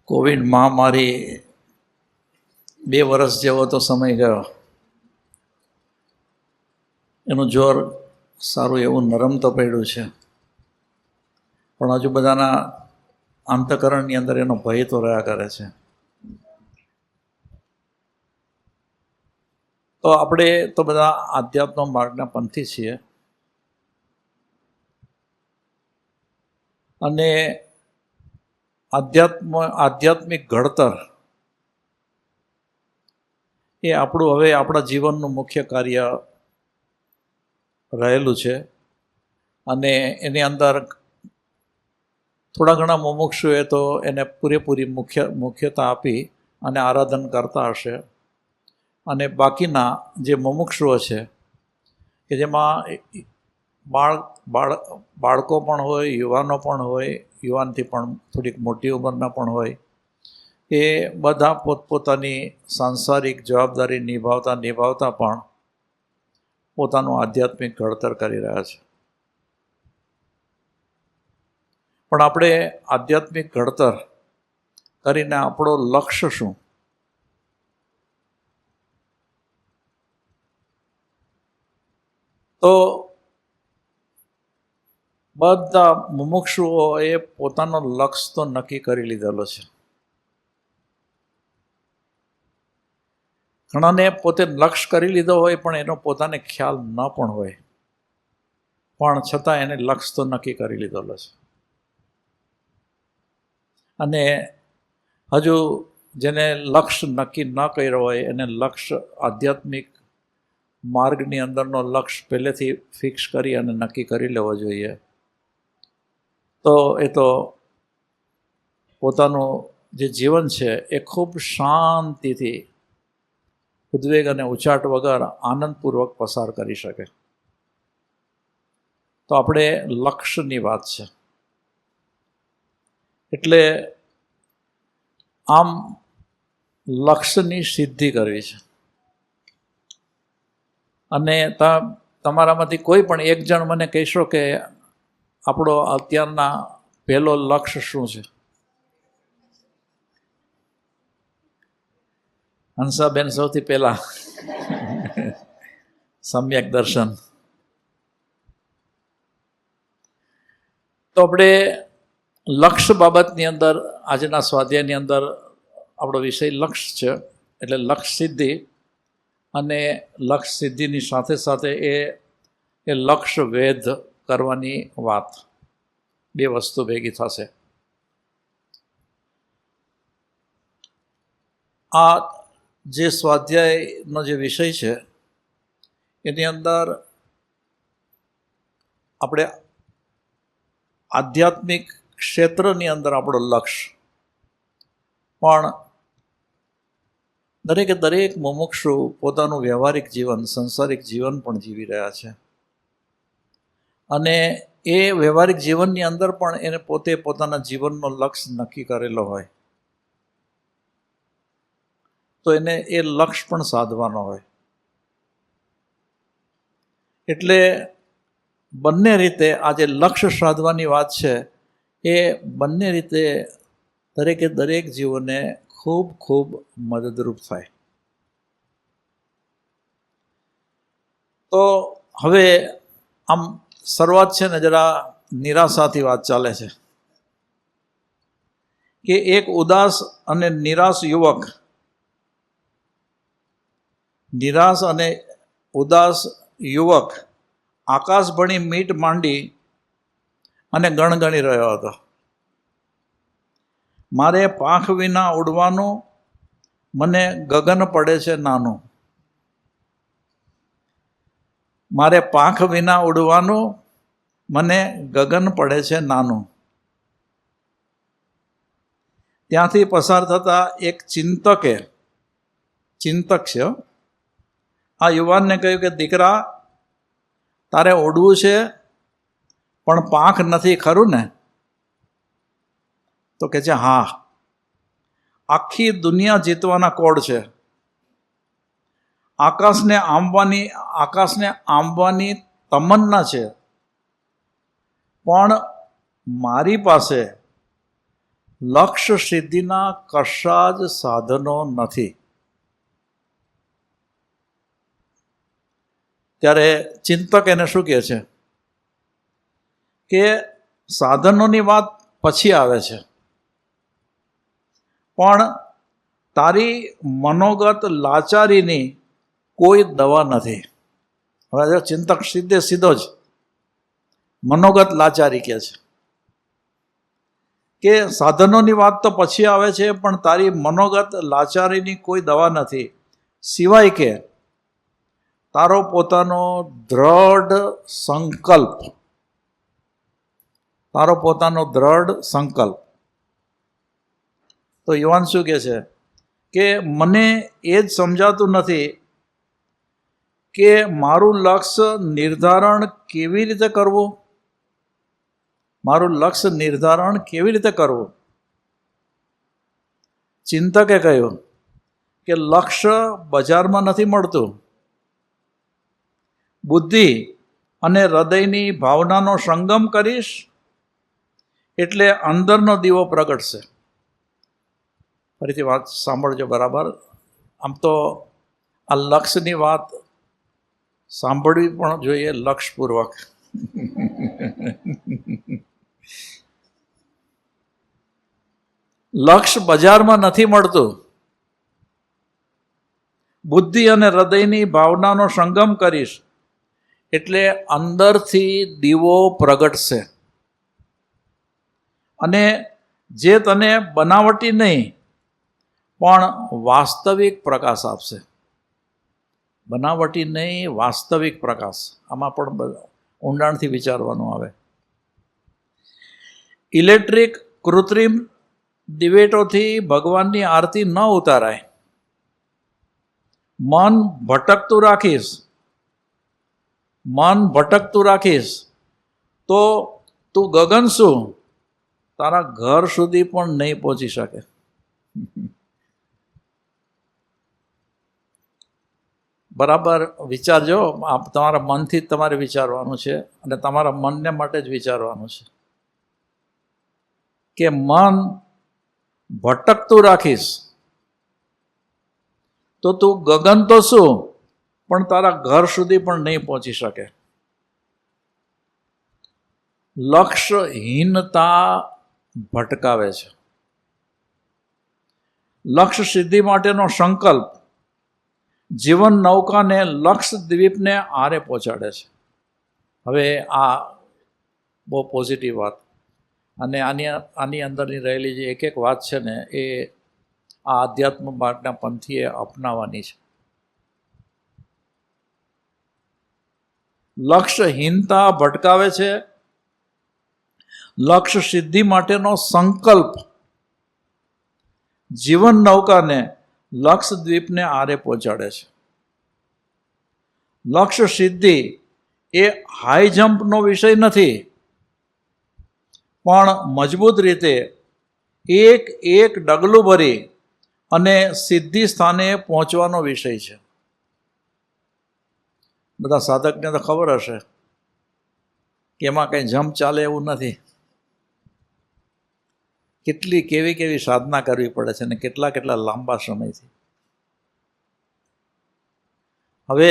Covid મહામારી 2 વર્ષ જેવો તો સમય ગયો. એનું જોર સારું એવું નરમ તો પડ્યું છે, પણ હજુ બધાના અંતઃકરણની અંદર એનો ભય તો રહ્યા કરે છે. તો આપણે તો બધા આધ્યાત્મ માર્ગના પંથી છીએ, અને આધ્યાત્મિક ઘડતર એ આપણું હવે આપણા જીવનનું મુખ્ય કાર્ય રહેલું છે. અને એની અંદર થોડા ઘણા મુમુક્ષુએ તો એને પૂરેપૂરી મુખ્યતા આપી અને આરાધન કરતા હશે, અને બાકીના જે મુમુક્ષુઓ છે કે જેમાં બાળકો પણ હોય, યુવાનો પણ હોય, યુવાનથી પણ થોડીક મોટી ઉંમરના પણ હોય, એ બધા પોતપોતાની સાંસારિક જવાબદારી નિભાવતા પણ પોતાનું આધ્યાત્મિક ઘડતર કરી રહ્યા છે. પણ આપણે આધ્યાત્મિક ઘડતર કરીને આપણો લક્ષ્ય શું? તો બધા મુમુક્ષુઓએ પોતાનો લક્ષ્ય તો નક્કી કરી લીધેલો છે. ઘણાને પોતે લક્ષ્ય કરી લીધો હોય પણ એનો પોતાને ખ્યાલ ન પણ હોય, પણ છતાં એને લક્ષ્ય તો નક્કી કરી લીધેલો છે. અને હજુ જેને લક્ષ્ય નક્કી ન કર્યો હોય એને લક્ષ્ય આધ્યાત્મિક માર્ગની અંદરનો લક્ષ્ય પહેલેથી ફિક્સ કરી અને નક્કી કરી લેવો જોઈએ. તો એ તો પોતાનું જે જીવન છે એ ખૂબ શાંતિથી, ઉદ્વેગ અને ઉચાટ વગર આનંદપૂર્વક પસાર કરી શકે. તો આપણે લક્ષ્યની વાત છે. એટલે આમ લક્ષ્યની સિદ્ધિ કરવી છે. અને તમારામાંથી કોઈ પણ એક જણ મને કહેશો કે આપણો અત્યારના પહેલો લક્ષ્ય શું છે? હંસાબેન સૌથી પહેલા સમ્યક દર્શન. તો આપણે લક્ષ્ય બાબતની અંદર આજના સ્વાધ્યાયની અંદર આપણો વિષય લક્ષ્ય છે. એટલે લક્ષ્ય સિદ્ધિ, અને લક્ષ્ય સિદ્ધિની સાથે સાથે એ લક્ષ્ય વેધ કરવાની વાત, 2 વસ્તુ ભેગી થશે. આ જે સ્વાધ્યાયનો જે વિષય છે એની અંદર આપણે આધ્યાત્મિક ક્ષેત્રની અંદર આપણો લક્ષ્ય, પણ દરેક મુમુક્ષુ પોતાનું વ્યવહારિક જીવન, સંસારિક જીવન પણ જીવી રહ્યા છે. અને એ વ્યવહારિક જીવનની અંદર પણ એને પોતે પોતાના જીવનનો લક્ષ્ય નક્કી કરેલો હોય, તો એને એ લક્ષ્ય પણ સાધવાનો હોય. એટલે બંને રીતે આ જે લક્ષ્ય સાધવાની વાત છે એ બંને રીતે દરેક જીવોને ખૂબ ખૂબ મદદરૂપ થાય. તો હવે આમ શરૂઆત છે ને જરા નિરાશાથી વાત ચાલે છે કે એક ઉદાસ અને નિરાશ યુવક આકાશ ભણી મીટ માંડી અને ગણગણી રહ્યો હતો. મારે પાંખ વિના ઉડવાનું, મને ગગન પડે છે નાનું. મારે પાંખ વિના ઉડવાનું, મને ગગન પડે છે નાનું. ત્યાંથી પસાર થતા એક ચિંતક છે, આ યુવાનને કહ્યું કે દીકરા, તારે ઉડવું છે પણ પાંખ નથી ખરું ને? તો કે છે હા, આખી દુનિયા જીતવાના કોડ છે. આકાશને આંબવાની તમન્ના છે, પણ મારી પાસે લક્ષ્ય સિદ્ધિના કશા જ સાધનો નથી. ત્યારે ચિંતક એને શું કહે છે કે સાધનોની વાત પછી આવે છે, પણ તારી મનોગત લાચારીની કોઈ દવા નથી. હવે ચિંતક સીધો જ મનોગત લાચારી કહે છે કે સાધનોની વાત તો પછી આવે છે, પણ તારી મનોગત લાચારીની કોઈ દવા નથી, સિવાય કે તારો પોતાનો દ્રઢ સંકલ્પ. તારો પોતાનો દ્રઢ સંકલ્પ. તો યુવાન શું કહે છે કે મને એ જ સમજાતું નથી કે મારું લક્ષ્ય નિર્ધારણ કેવી રીતે કરવું. મારું લક્ષ્ય નિર્ધારણ કેવી રીતે કરવું. ચિંતકે કહ્યું કે લક્ષ્ય બજારમાં નથી મળતું. બુદ્ધિ અને હૃદયની ભાવનાનો સંગમ કરીશ એટલે અંદરનો દીવો પ્રગટશે. ફરીથી વાત સાંભળજો બરાબર. આમ તો આ લક્ષ્યની વાત સાંભળવી પણ જોઈએ લક્ષપૂર્વક. લક્ષ્ય બજારમાં નથી મળતું. બુદ્ધિ અને હૃદયની ભાવનાનો સંગમ કરીશ એટલે અંદરથી દીવો પ્રગટશે અને જે તને બનાવટી નહીં પણ વાસ્તવિક પ્રકાશ આપશે. બનાવટી નહીં, વાસ્તવિક પ્રકાશ. આમાં પણ ઊંડાણથી વિચારવાનું આવે. ઇલેક્ટ્રિક કૃત્રિમ દિવેટોથી ભગવાનની આરતી ન ઉતારાય. મન ભટકતું રાખીશ, મન ભટકતું રાખીશ તો તું ગગન શું તારા ઘર સુધી પણ નહીં પહોંચી શકે. બરાબર વિચારજો. આપ તમારા મનથી જ તમારે વિચારવાનું છે અને તમારા મનને માટે જ વિચારવાનું છે કે મન ભટકતું રાખીશ તો તું ગગન તો શું પણ તારા ઘર સુધી પણ નહીં પહોંચી શકે. લક્ષ્યહીનતા ભટકાવે છે. લક્ષ્ય સિદ્ધિ માટેનો સંકલ્પ જીવન નૌકાને લક્ષ્ય દ્વીપને આરે પહોંચાડે છે. હવે આ બહુ પોઝિટિવ વાત, અને આની અંદરની રહેલી જે એક એક વાત છે ને એ આ આધ્યાત્મ માર્ગના પંથીએ અપનાવવાની છે. લક્ષ્યહીનતા ભટકાવે છે. લક્ષ્ય સિદ્ધિ માટેનો સંકલ્પ જીવન નૌકાને લક્ષ્ય દ્વીપને આરે પહોંચાડે છે. લક્ષ્ય સિદ્ધિ એ હાઈ જમ્પનો વિષય નથી, પણ મજબૂત રીતે એક એક ડગલું ભરી અને સિદ્ધિ સ્થાને પહોંચવાનો વિષય છે. બધા સાધકને તો ખબર હશે કે એમાં કંઈ જમ્પ ચાલે એવું નથી. કેવી કેવી સાધના કરવી પડે છે ને કેટલા લાંબા સમયથી. હવે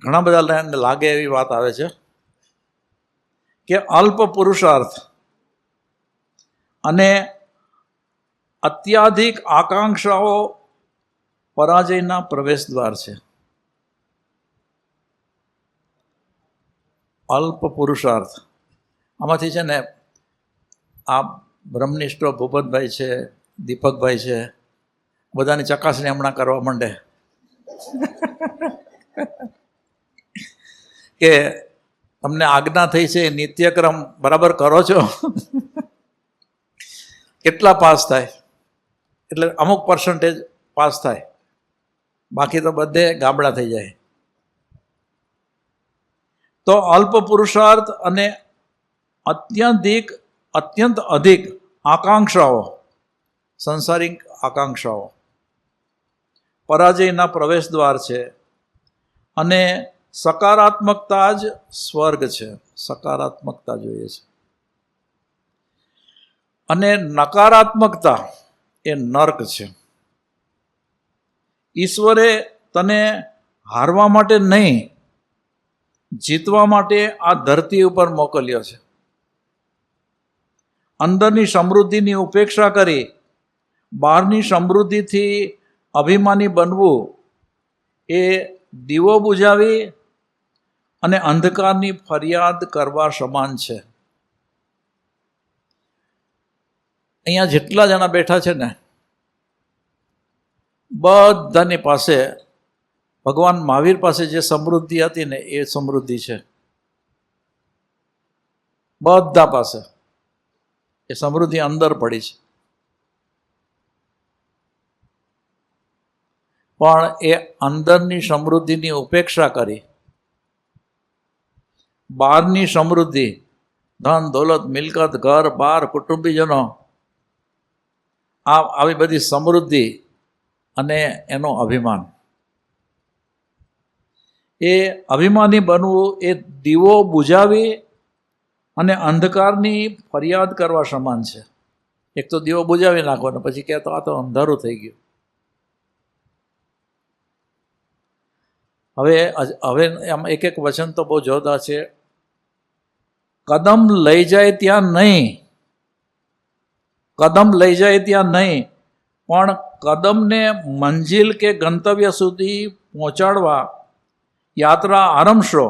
ઘણા બધા લાગે એવી વાત આવે છે કે અલ્પ પુરુષાર્થ અને અત્યાધિક આકાંક્ષાઓ પરાજયના પ્રવેશ દ્વાર છે. અલ્પ પુરુષાર્થ આમાંથી છે ને આ બ્રહ્મનિષ્ઠો ભૂપતભાઈ છે, દીપકભાઈ છે, બધાની ચકાસણી હમણાં કરવા માંડે કે તમને આજ્ઞા થઈ છે નિત્યક્રમ બરાબર કરો છો? કેટલા પાસ થાય? એટલે અમુક પર્સન્ટેજ પાસ થાય, બાકી તો બધે ગાબડા થઈ જાય. તો અલ્પ પુરુષાર્થ અને અત્યંત અધિક આકાંક્ષાઓ, સંસારિક આકાંક્ષાઓ પરાજયના પ્રવેશ દ્વાર છે અને સકારાત્મકતા જ સ્વર્ગ છે. સકારાત્મકતા જોઈએ છે. અને નકારાત્મકતા એ નર્ક છે. ઈશ્વરે તને હારવા માટે નહીં, જીતવા માટે આ ધરતી ઉપર મોકલ્યો છે. અંદરની સમૃદ્ધિની ઉપેક્ષા કરી બહારની સમૃદ્ધિથી અભિમાની બનવું એ દીવો બુઝાવી અને અંધકારની ફરિયાદ કરવા સમાન છે. અહીંયા જેટલા જણા બેઠા છે ને, બધાની પાસે ભગવાન મહાવીર પાસે જે સમૃદ્ધિ હતી ને એ સમૃદ્ધિ છે. બધા પાસે એ સમૃદ્ધિ અંદર પડી છે. પણ એ અંદરની સમૃદ્ધિની ઉપેક્ષા કરી બહારની સમૃદ્ધિ, ધન દોલત મિલકત ઘર બાર કુટુંબીજનો, આવી બધી સમૃદ્ધિ અને એનો અભિમાન, એ અભિમાની બનવું એ દીવો બુઝાવી અને અંધકારની ફરિયાદ કરવા સમાન છે. એક તો દીવો બુઝાવી નાખવાનો, પછી કહેતો આ તો અંધારું થઈ ગયું. હવે આમ એક એક વચન તો બહુ જોરદાર છે. કદમ લઈ જાય ત્યાં નહીં, કદમ લઈ જાય ત્યાં નહીં, પણ કદમને મંજિલ કે ગંતવ્ય સુધી પહોંચાડવા યાત્રા આરંભશો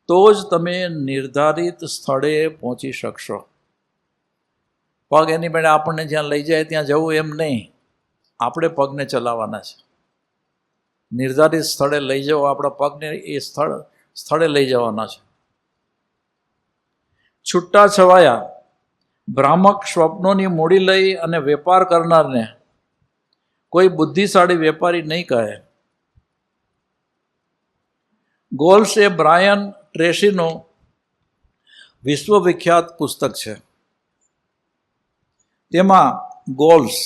તો જ તમે નિર્ધારિત સ્થળે પહોંચી શકશો. પગ એની મેળે આપણને જ્યાં લઈ જાય ત્યાં જવું એમ નહીં, આપણે પગને ચલાવવાના છે. નિર્ધારિત સ્થળે લઈ જવો, આપણા પગને એ સ્થળે લઈ જવાના છે. છૂટા છવાયા ભ્રામક સ્વપ્નોની મૂડી લઈ અને વેપાર કરનારને કોઈ બુદ્ધિશાળી વેપારી નહીં કહે. ગોલ્સ એ બ્રાયન ટ્રેસીનું વિશ્વવિખ્યાત પુસ્તક છે. તેમાં ગોલ્સ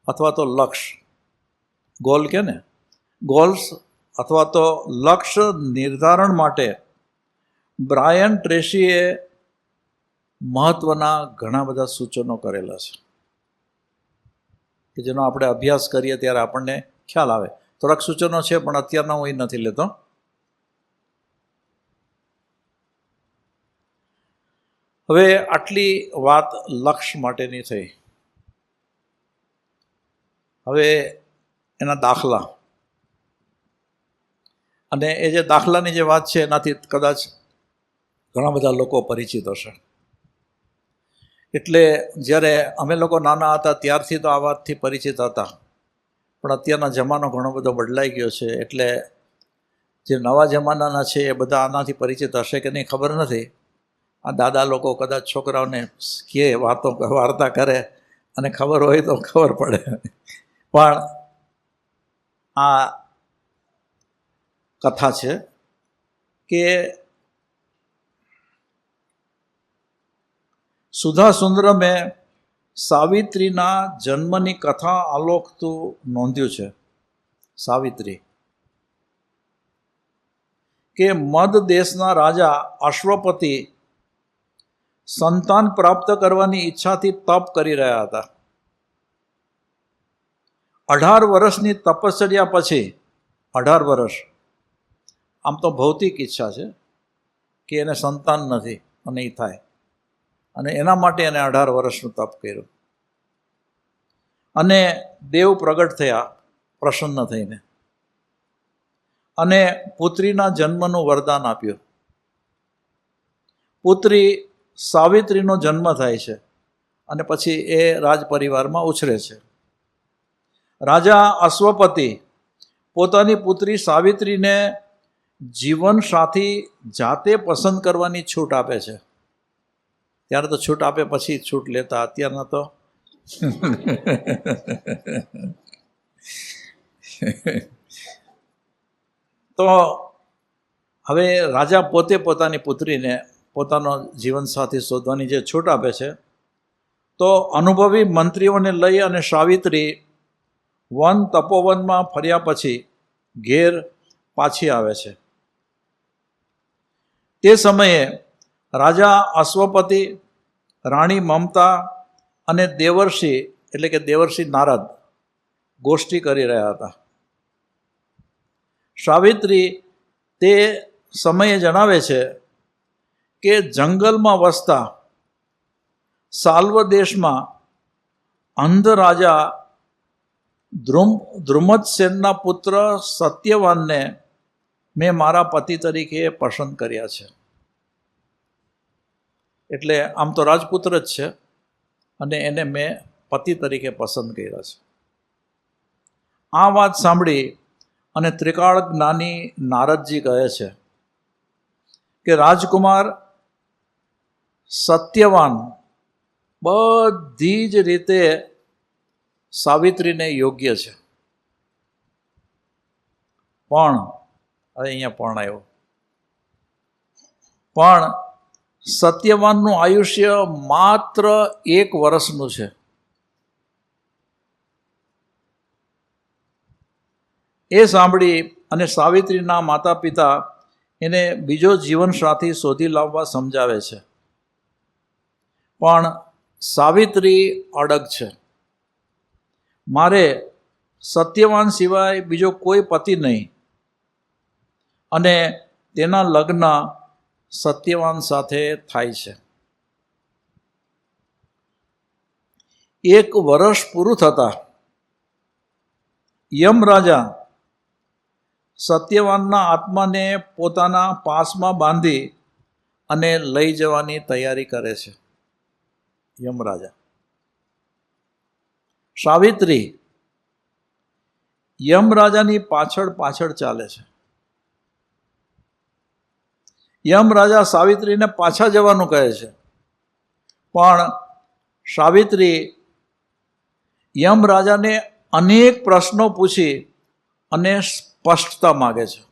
અથવા તો લક્ષ્ય, ગોલ કે ને, ગોલ્સ અથવા તો લક્ષ્ય નિર્ધારણ માટે બ્રાયન ટ્રેસીએ મહત્વના ઘણા બધા સૂચનો કરેલા છે કે જેનો આપણે અભ્યાસ કરીએ ત્યારે આપણને ખ્યાલ આવે. થોડાક સૂચનો છે પણ અત્યારના હું એ નથી લેતો. હવે આટલી વાત લક્ષ્ય માટેની થઈ. હવે એના દાખલા, અને એ જે દાખલાની જે વાત છે એનાથી કદાચ ઘણા બધા લોકો પરિચિત હશે. એટલે જ્યારે અમે લોકો નાના હતા ત્યારથી તો આ વાતથી પરિચિત હતા, પણ અત્યારના જમાનો ઘણો બધો બદલાઈ ગયો છે. એટલે જે નવા જમાનાના છે એ બધા આનાથી પરિચિત હશે કે નહીં ખબર નથી. આ દાદા લોકો કદાચ છોકરાઓને કહે, વાર્તા કરે અને ખબર હોય તો ખબર પડે. પણ આ કથા છે કે સુધા સુંદરમે સાવિત્રીના જન્મની કથા આલોકતું નોંધ્યું છે. સાવિત્રી કે મદ દેશના રાજા અશ્વપતિ સંતાન પ્રાપ્ત કરવાની ઈચ્છાથી તપ કરી રહ્યા હતા. 18 વર્ષની તપશ્ચર્યા પછી, 18 વર્ષ, આમ તો ભૌતિક ઈચ્છા છે કે એને સંતાન નથી અને એ થાય, અને એના માટે એને 18 વર્ષનું તપ કર્યું. અને દેવ પ્રગટ થયા પ્રસન્ન થઈને અને પુત્રીના જન્મનું વરદાન આપ્યું. પુત્રી સાવિત્રીનો જન્મ થાય છે અને પછી એ રાજ પરિવારમાં ઉછરે છે. રાજા અશ્વપતિ પોતાની પુત્રી સાવિત્રીને જીવન સાથી જાતે પસંદ કરવાની છૂટ આપે છે. ત્યારે તો છૂટ આપે પછી છૂટ લેતા, અત્યારના તો તો હવે રાજા પોતે પોતાની પુત્રીને પોતાનો જીવનસાથી શોધવાની જે છૂટ આપે છે, તો અનુભવી મંત્રીઓને લઈ અને સાવિત્રી વન તપોવનમાં ફર્યા પછી ઘેર પાછી આવે છે. તે સમયે રાજા અશ્વપતિ, રાણી મમતા અને દેવર્ષિ એટલે કે દેવર્ષિ નારદ ગોષ્ઠી કરી રહ્યા હતા. સાવિત્રી તે સમયે જણાવે છે કે જંગલમાં વસતા સાલ્વ દેશમાં અંધ રાજા ધ્રુમત્સેનના પુત્ર સત્યવાનને મેં મારા પતિ તરીકે પસંદ કર્યા છે. એટલે આમ તો રાજપુત્ર જ છે અને એને મેં પતિ તરીકે પસંદ કર્યા છે. આ વાત સાંભળી અને ત્રિકાળ જ્ઞાની નારદજી કહે છે કે રાજકુમાર સત્યવાન બધી જ રીતે સાવિત્રીને યોગ્ય છે, પણ હવે અહીંયા પણ આવ્યો, પણ સત્યવાનનું આયુષ્ય માત્ર 1 વર્ષનું છે. એ સાંભળી અને સાવિત્રીના માતા પિતા એને બીજો જીવનસાથી શોધી લાવવા સમજાવે છે, પણ સાવિત્રી અડગ છે. મારે સત્યવાન સિવાય બીજો કોઈ પતિ નહીં અને તેના લગ્ન સત્યવાન સાથે થાય છે. 1 વર્ષ પૂરું થતાં યમરાજા સત્યવાનના આત્માને પોતાના પાસમાં બાંધી અને લઈ જવાની તૈયારી કરે છે. યમરાજા સાવિત્રી યમરાજાની પાછળ પાછળ ચાલે છે. યમરાજા સાવિત્રીને પાછા જવાનું કહે છે, પણ સાવિત્રી યમરાજાને અનેક પ્રશ્નો પૂછી અને સ્પષ્ટતા માગે છે.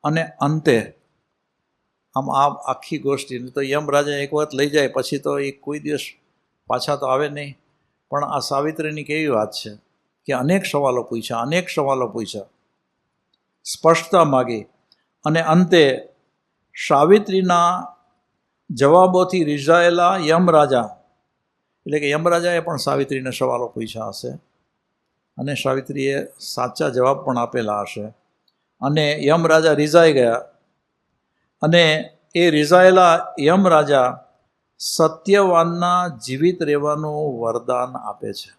અને અંતે આમ આ આખી ગોષ્ઠીને તો યમરાજા એક વખત લઈ જાય પછી તો એ કોઈ દિવસ પાછા તો આવે નહીં, પણ આ સાવિત્રીની કેવી વાત છે કે અનેક સવાલો પૂછ્યા, સ્પષ્ટતા માગી અને અંતે સાવિત્રીના જવાબોથી રીઝાયેલા યમરાજા એટલે કે યમરાજાએ પણ સાવિત્રીને સવાલો પૂછ્યા હશે અને સાવિત્રીએ સાચા જવાબ પણ આપેલા હશે અને યમરાજા રીઝાઈ ગયા અને એ રીઝાયેલા યમરાજા સત્યવાનના જીવિત રહેવાનું વરદાન આપે છે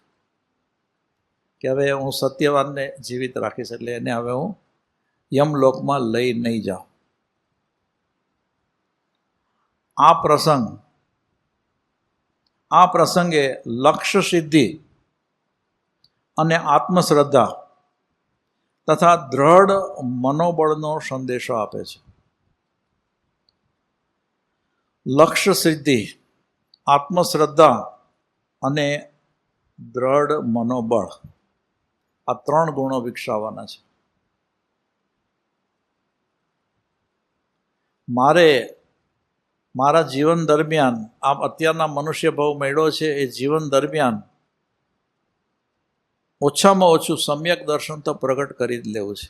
કે હવે હું સત્યવાનને જીવિત રાખીશ, એટલે એને હવે હું યમલોકમાં લઈ નહીં જાઉં. આ પ્રસંગે લક્ષ્ય સિદ્ધિ અને આત્મશ્રદ્ધા તથા દ્રઢ મનોબળનો સંદેશો આપે છે. લક્ષ્ય સિદ્ધિ, આત્મશ્રદ્ધા અને દ્રઢ મનોબળ, આ 3 ગુણો વિકસાવવાના છે. મારા જીવન દરમિયાન આમ અત્યારના મનુષ્ય ભાવ મળ્યો છે એ જીવન દરમિયાન ઓછામાં ઓછું સમ્યક દર્શન તો પ્રગટ કરી જ લેવું છે.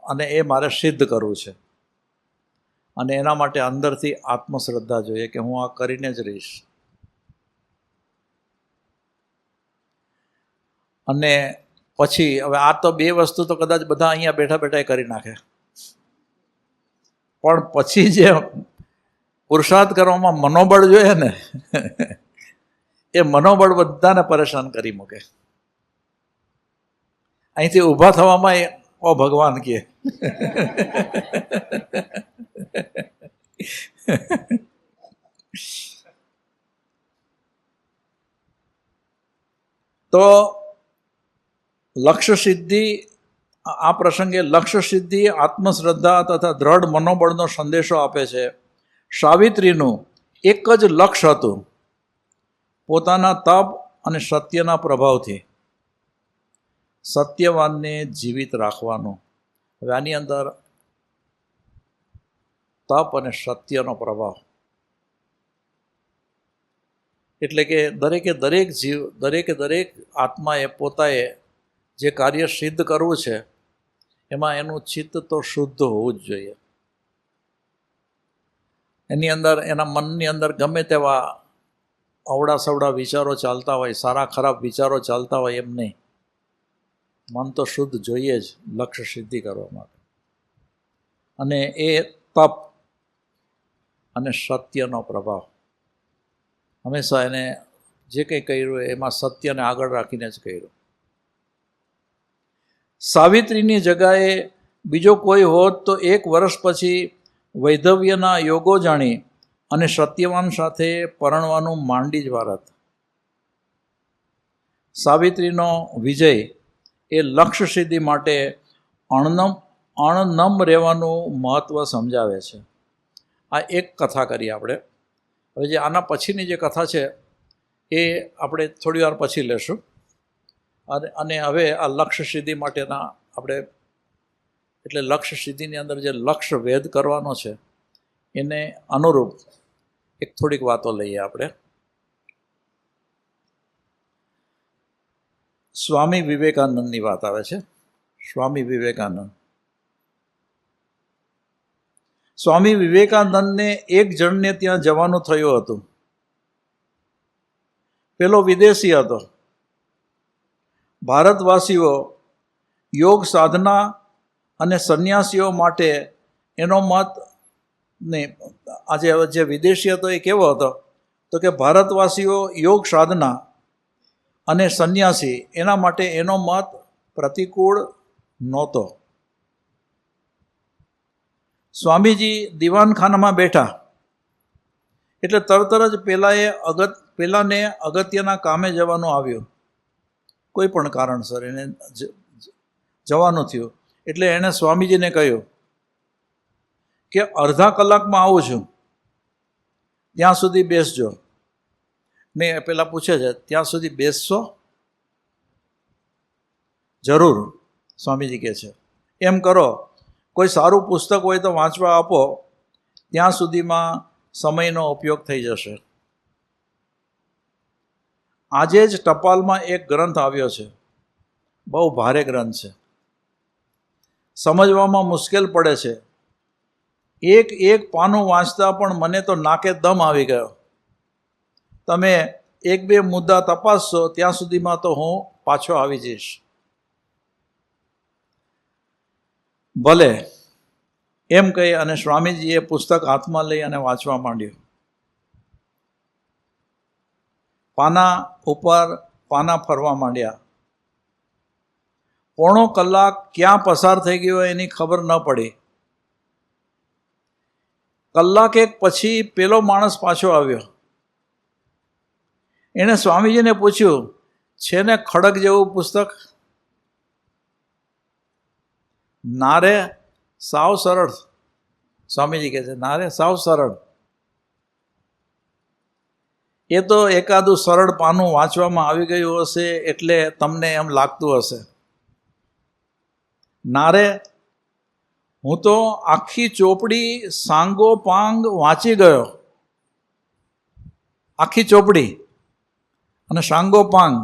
અને એ મારે સિદ્ધ કરવું છે અને એના માટે અંદરથી આત્મશ્રદ્ધા જોઈએ કે હું આ કરીને જ રહીશ. અને પછી હવે આ તો 2 વસ્તુ તો કદાચ બધા અહીંયા બેઠા બેઠા કરી નાખે, પણ પછી જે પુરુષાર્થ કરવામાં મનોબળ જોઈએ ને એ મનોબળ બધાને પરેશાન કરી મૂકે. અહીંથી ઊભા થવામાં ઓ ભગવાન કે તો લક્ષ્ય સિદ્ધિ, આ પ્રસંગે લક્ષ્ય સિદ્ધિ, આત્મશ્રદ્ધા તથા દ્રઢ મનોબળનો સંદેશો આપે છે. સાવિત્રીનું એક જ લક્ષ્ય હતું, પોતાના તપ અને સત્યના પ્રભાવથી સત્યવાનને જીવિત રાખવાનું. હવે આની અંદર તપ અને સત્યનો પ્રભાવ એટલે કે દરેક આત્માએ પોતાએ જે કાર્ય સિદ્ધ કરવું છે એમાં એનું ચિત્ત તો શુદ્ધ હોવું જ જોઈએ. એની અંદર, એના મનની અંદર ગમે તેવા અવડા સવડા વિચારો ચાલતા હોય, સારા ખરાબ વિચારો ચાલતા હોય, એમ નહીં. મન તો શુદ્ધ જોઈએ જ લક્ષ્ય સિદ્ધિ કરવા માટે. અને એ તપ અને સત્યનો પ્રભાવ, હંમેશા એને જે કંઈ કર્યું એમાં સત્યને આગળ રાખીને જ કર્યું. સાવિત્રીની જગાએ બીજો કોઈ હોત તો 1 વર્ષ પછી વૈધવ્યના યોગો જાણી અને સત્યવાન સાથે પરણવાનું માંડી જ વારત. સાવિત્રીનો વિજય એ લક્ષ્ય સિદ્ધિ માટે અણનમ રહેવાનું મહત્ત્વ સમજાવે છે. આ એક કથા કરી આપણે. હવે જે આના પછીની જે કથા છે એ આપણે થોડી વાર પછી લેશું. અને હવે આ લક્ષ્ય સિદ્ધિ માટેના આપણે, એટલે લક્ષ્ય સિદ્ધિની અંદર જે લક્ષ્ય વેદ કરવાનો છે એને અનુરૂપ એક થોડીક વાતો લઈએ આપણે. સ્વામી વિવેકાનંદની વાત આવે છે. સ્વામી વિવેકાનંદ. સ્વામી વિવેકાનંદને એક જણને ત્યાં જવાનું થયું હતું. પેલો વિદેશી હતો. ભારતવાસીઓ યોગ સાધના અને સંન્યાસીઓ માટે એનો મત નહીં. આજે જે વિદેશી હતો એ કેવો હતો તો કે ભારતવાસીઓ યોગ સાધના અને સંન્યાસી એના માટે એનો મત પ્રતિકૂળ નહોતો. સ્વામીજી દીવાનખાનામાં બેઠા એટલે તરત જ પેલાને અગત્યના કામે જવાનું આવ્યું. કોઈ પણ કારણસર એને જવાનું થયું. એટલે એણે સ્વામીજીને કહ્યું કે અડધા કલાકમાં આવું છું, ત્યાં સુધી બેસજો. ને પેલા પૂછે છે, ત્યાં સુધી બેસશો? જરૂર, સ્વામીજી કહે છે. એમ કરો, કોઈ સારું પુસ્તક હોય તો વાંચવા આપો, ત્યાં સુધીમાં સમયનો ઉપયોગ થઈ જશે. આજે જ ટપાલમાં એક ગ્રંથ આવ્યો છે. બહુ ભારે ગ્રંથ છે, સમજવામાં મુશ્કેલ પડે છે. એક પાનું વાંચતા પણ મને તો નાકે દમ આવી ગયો. તમે 1-2 મુદ્દા તપાસશો, ત્યાં સુધીમાં તો હું પાછો આવી જઈશ. ભલે, એમ કહી અને સ્વામીજીએ પુસ્તક હાથમાં લઈ અને વાંચવા માંડ્યું. પાના ઉપર પાના ફરવા માંડ્યા. પોણો કલાક ક્યાં પસાર થઈ ગયો એની ખબર ન પડી. કલાક એક પછી પેલો માણસ પાછો આવ્યો. એણે સ્વામીજીને પૂછ્યું, છે ને ખડક જેવું પુસ્તક? ના રે, સાવ સરળ. સ્વામીજી કહે છે, ના રે, સાવ સરળ. એ તો એકાદું સરળ પાનું વાંચવામાં આવી ગયું હશે એટલે તમને એમ લાગતું હશે. ના રે, હું તો આખી ચોપડી સાંગો પાંગ વાંચી ગયો. આખી ચોપડી અને સાંગો પાંગ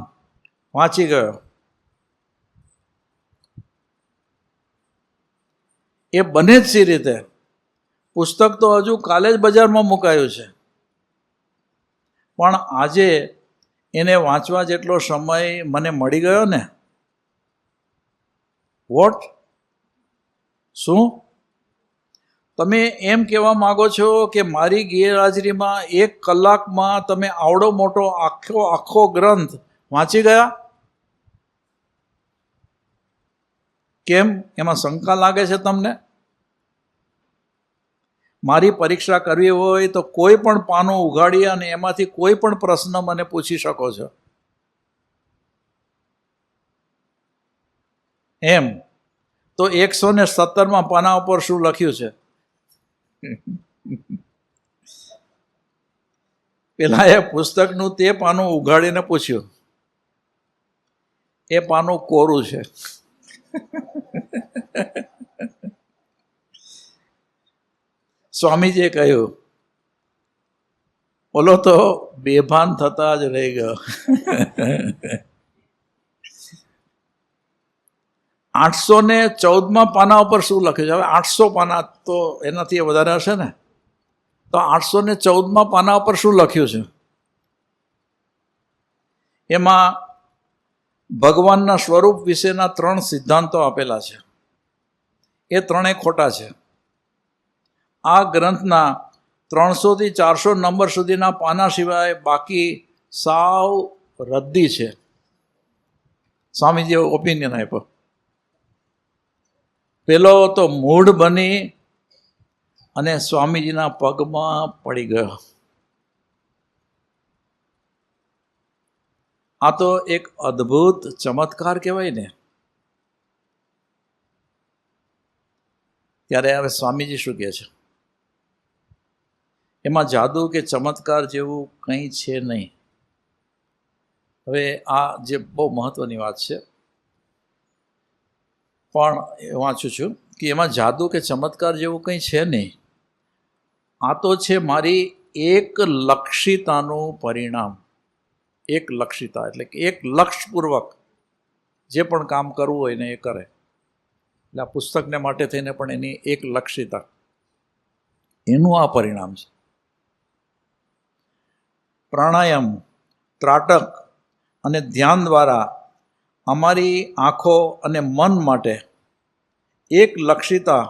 વાંચી ગયો. એ બને જ સી રીતે? પુસ્તક તો હજુ કાલે જ બજારમાં મુકાયું છે, પણ આજે એને વાંચવા જેટલો સમય મને મળી ગયો ને. વોટ? શું? તમે એમ કહેવા માગો છો કે મારી ગેરહાજરીમાં 1 કલાકમાં તમે આવડો મોટો આખો ગ્રંથ વાંચી ગયા? કેમ, એમાં શંકા લાગે છે તમને? મારી પરીક્ષા કરવી હોય તો કોઈ પણ પાનું ઉઘાડી અને એમાંથી કોઈ પણ પ્રશ્ન મને પૂછી શકો છો. એમ તો 117માં પાના ઉપર શું લખ્યું છે? પેલા એ પુસ્તકનું તે પાનું ઉઘાડીને પૂછ્યું. એ પાનું કોરું છે. સ્વામીજીએ કહ્યું, ઓલો તો બેભાન થતા જ રહી ગયો. 814 પાના ઉપર શું લખ્યું છે? હવે 800 પાના તો એનાથી વધારે હશે ને, તો 814 પાના ઉપર શું લખ્યું છે? એમાં ભગવાનના સ્વરૂપ વિશેના 3 સિદ્ધાંતો આપેલા છે. એ ત્રણેય ખોટા છે. આ ગ્રંથના 300 થી 400 નંબર સુધીના પાના સિવાય બાકી સાવ રદ્દી છે. સ્વામીજીએ ઓપિનિયન આપ્યો. પેલો તો મૂઢ બની અને સ્વામીજીના પગમાં પડી ગયો. આ તો એક અદ્ભુત ચમત્કાર કહેવાય ને. ત્યારે હવે સ્વામીજી શું કહે છે? એમાં જાદુ કે ચમત્કાર જેવું કંઈ છે નહીં. હવે આ જે બહુ મહત્વની વાત છે, પણ વાંચું છું કે એમાં જાદુ કે ચમત્કાર જેવું કંઈ છે નહીં. આ તો છે મારી એક લક્ષિતાનું પરિણામ. એક લક્ષિતા એટલે કે એક લક્ષપૂર્વક જે પણ કામ કરવું હોય ને એ કરે. એટલે આ પુસ્તકને માટે થઈને પણ એની એક લક્ષિતા, એનું આ પરિણામ છે. પ્રાણાયામ, ત્રાટક અને ધ્યાન દ્વારા અમારી આંખો અને મન માટે એક લક્ષિતા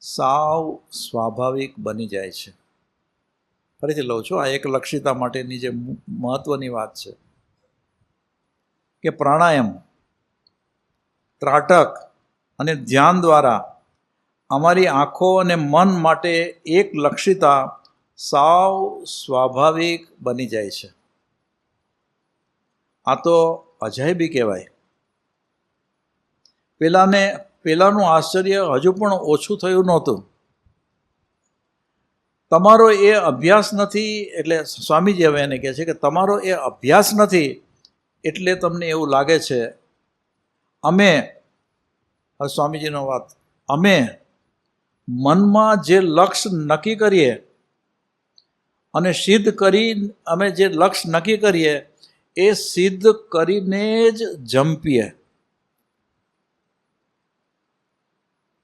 સાવ સ્વાભાવિક બની જાય છે. ફરીથી લઉં છું, આ એક લક્ષિતા માટેની જે મહત્વની વાત છે કે પ્રાણાયામ, ત્રાટક અને ધ્યાન દ્વારા અમારી આંખો અને મન માટે એક લક્ષિતા સાવ સ્વાભાવિક બની જાય છે. આ તો અજાયબી કહેવાય. પેલાનું આશ્ચર્ય હજુ પણ ઓછું થયું નહોતું. તમારો એ અભ્યાસ નથી, એટલે સ્વામીજી હવે એને કહે છે કે તમારો એ અભ્યાસ નથી એટલે તમને એવું લાગે છે. અમે, હવે સ્વામીજીનો વાત, અમે મનમાં જે લક્ષ્ય નક્કી કરીએ અને સિદ્ધ કરી, અમે જે લક્ષ્ય નક્કી કરીએ એ સિદ્ધ કરીને જ જંપીએ.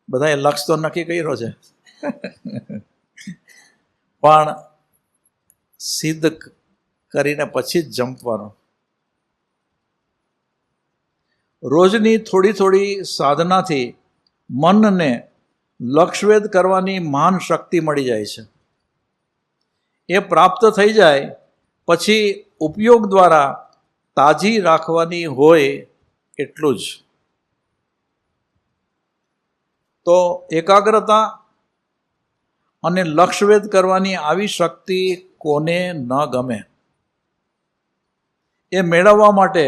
બધાએ લક્ષ્ય તો નક્કી કર્યો છે પણ સિદ્ધ કરીને પછી જ જંપવાનું. રોજની થોડી થોડી સાધનાથી મનને લક્ષ્યવેધ કરવાની મહાન શક્તિ મળી જાય છે. એ પ્રાપ્ત થઈ જાય પછી ઉપયોગ દ્વારા તાજી રાખવાની હોય એટલું જ. તો એકાગ્રતા અને લક્ષ્યવેધ કરવાની આવી શક્તિ કોને ન ગમે? એ મેળવવા માટે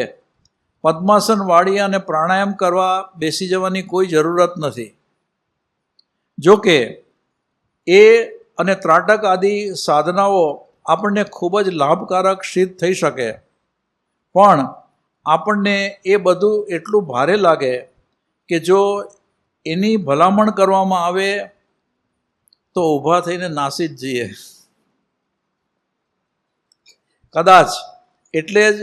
પદ્માસન વાળી અને પ્રાણાયામ કરવા બેસી જવાની કોઈ જરૂરત નથી. જો કે એ અને ત્રાટક આદિ સાધનાઓ આપણને ખૂબ જ લાભકારક સિદ્ધ થઈ શકે, પણ આપણને એ બધું એટલું ભારે લાગે કે જો એની ભલામણ કરવામાં આવે તો ઊભા થઈને નાસી જ જઈએ. કદાચ એટલે જ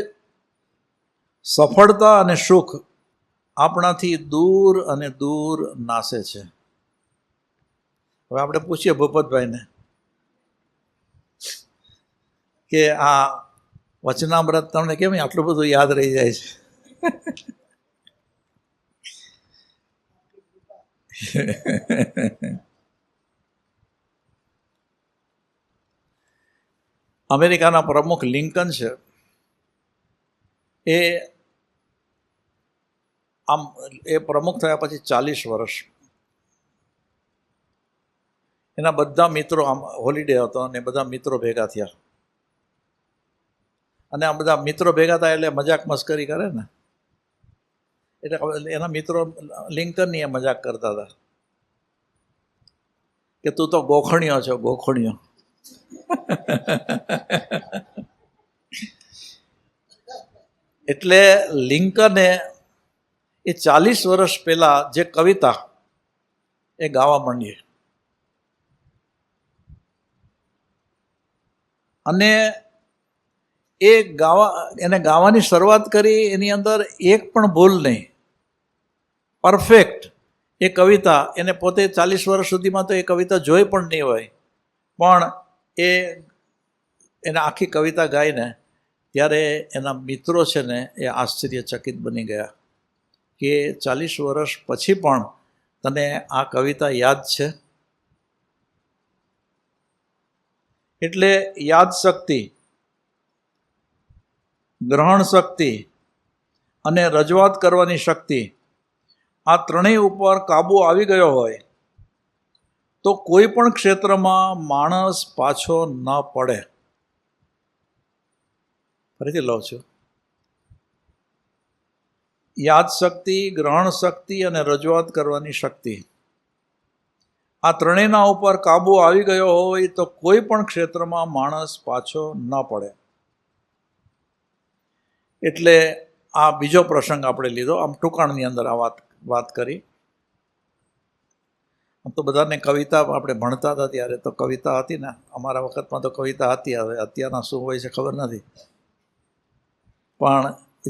સફળતા અને સુખ આપણાથી દૂર અને દૂર નાસે છે. હવે આપણે પૂછીએ ભૂપતભાઈને કે આ વચનામૃત તમને કેમ આટલું બધું યાદ રહી જાય છે? અમેરિકાના પ્રમુખ લિંકન છે, એ પ્રમુખ થયા પછી 40 વર્ષ એના બધા મિત્રો, આમ હોલિડે હતો અને બધા મિત્રો ભેગા થયા. અને આ બધા મિત્રો ભેગા થાય એટલે મજાક મસ્કરી કરે ને, એટલે એના મિત્રો લિંકનની એ મજાક કરતા હતા કે તું તો ગોખણિયો છો, ગોખણિયો. એટલે લિંકને એ 40 વર્ષ પહેલા જે કવિતા એ ગાવા માંડી અને એને ગાવાની શરૂઆત કરી, એની અંદર એક પણ ભૂલ નહીં, પરફેક્ટ એ કવિતા એને પોતે 40 વર્ષ સુધીમાં તો એ કવિતા જોઈ પણ નહીં હોય, પણ એને આખી કવિતા ગાઈને ત્યારે એના મિત્રો છે ને એ આશ્ચર્યચકિત બની ગયા કે 40 વર્ષ પછી પણ તને આ કવિતા યાદ છે. એટલે યાદ શક્તિ, ગ્રહણ શક્તિ અને રજૂઆત કરવાની શક્તિ, આ ત્રણેય ઉપર કાબુ આવી ગયો હોય તો કોઈ પણ ક્ષેત્રમાં માણસ પાછો ન પડે. ફરીથી લઉં છું. યાદ શક્તિ, ગ્રહણ શક્તિ અને રજૂઆત કરવાની શક્તિ, આ ત્રણેયના ઉપર કાબુ આવી ગયો હોય તો કોઈ પણ ક્ષેત્રમાં માણસ પાછો ન પડે. એટલે આ બીજો પ્રસંગ આપણે લીધો. આમ ટૂંકાણની અંદર આ વાત કરી. આમ તો બધાને કવિતા આપણે ભણતા હતા ત્યારે તો કવિતા હતી ને, અમારા વખતમાં તો કવિતા હતી. હવે અત્યારના શું હોય છે ખબર નથી, પણ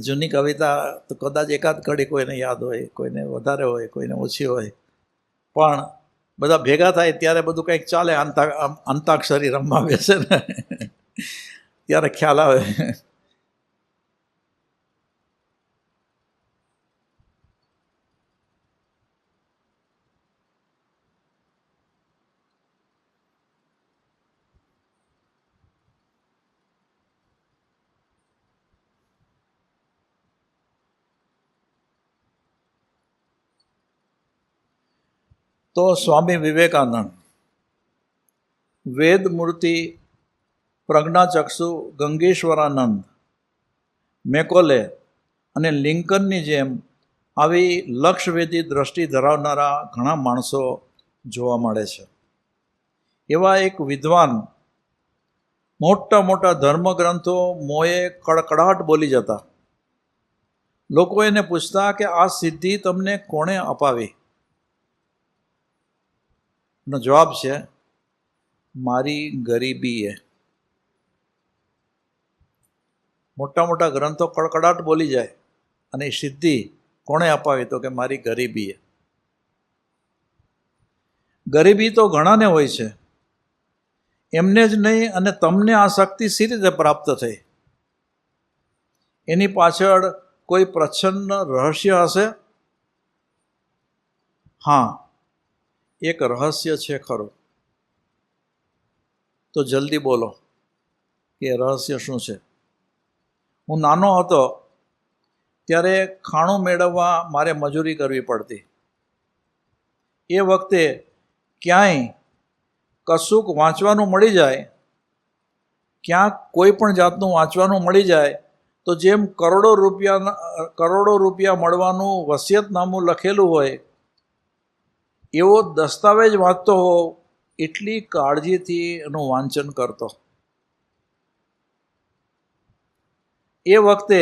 જૂની કવિતા તો કદાચ એકાદ કડી કોઈને યાદ હોય, કોઈને વધારે હોય, કોઈને ઓછી હોય, પણ બધા ભેગા થાય ત્યારે બધું કંઈક ચાલે. અંતાક્ષરી રમવા બેસે ને ત્યારે ખ્યાલ આવે. તો સ્વામી વિવેકાનંદ, વેદમૂર્તિ, પ્રજ્ઞાચક્ષુ, ગંગેશ્વરાનંદ, મેકોલે અને લિંકનની જેમ આવી લક્ષ્યવેધી દ્રષ્ટિ ધરાવનારા ઘણા માણસો જોવા મળે છે. એવા એક વિદ્વાન મોટા મોટા ધર્મગ્રંથો મોએ કડકડાટ બોલી જતા. લોકો એને પૂછતા કે આ સિદ્ધિ તમને કોણે અપાવી? નો જવાબ છે, મારી ગરીબીએ. મોટા મોટા ગ્રંથો કડકડાટ બોલી જાય અને એ સિદ્ધિ કોણે અપાવી? તો કે મારી ગરીબીએ. ગરીબી તો ઘણાને હોય છે, એમને જ નહીં. અને તમને આ શક્તિ સી રીતે પ્રાપ્ત થઈ? એની પાછળ કોઈ પ્રચ્છન્ન રહસ્ય હશે? હા, એક રહસ્ય છે ખરું. તો જલ્દી બોલો કે રહસ્ય શું છે? હું નાનો હતો ત્યારે ખાણું મેળવવા મારે મજૂરી કરવી પડતી. એ વખતે ક્યાંય કશુંક વાંચવાનું મળી જાય, ક્યાંક કોઈ પણ જાતનું વાંચવાનું મળી જાય તો જેમ કરોડો રૂપિયા મળવાનું વસિયતનામું લખેલું હોય એવો દસ્તાવેજ વાંચતો હોવ એટલી કાળજીથી એનું વાંચન કરતો. એ વખતે